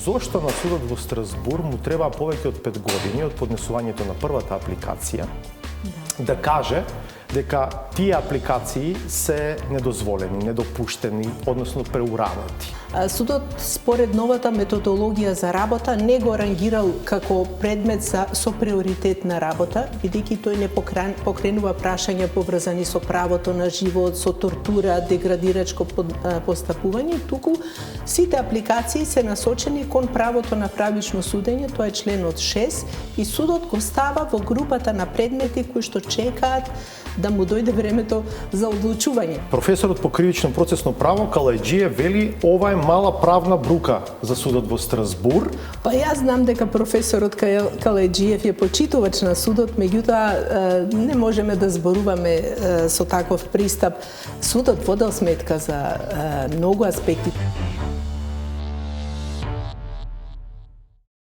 Зошто на судот во Страсбур му треба повеќе од 5 години од поднесувањето на првата апликација да каже дека тие апликации се недозволени, недопуштени, односно преурадати. Судот, според новата методологија за работа, не го рангирал како предмет со приоритетна работа, бидејќи тој не покренува прашања поврзани со правото на живот, со тортура, деградирачко постапување, туку сите апликации се насочени кон правото на правично судење, тоа е членот 6, и судот го става во групата на предмети кои што чекаат да му дојде времето за одлучување. Професорот по кривично процесно право Калајџиев вели ова е мала правна брука за судот во Страсбур. Па јас знам дека професорот Калајџиев е почитувач на судот, меѓутоа не можеме да зборуваме со таков пристап. Судот водел сметка за многу аспекти.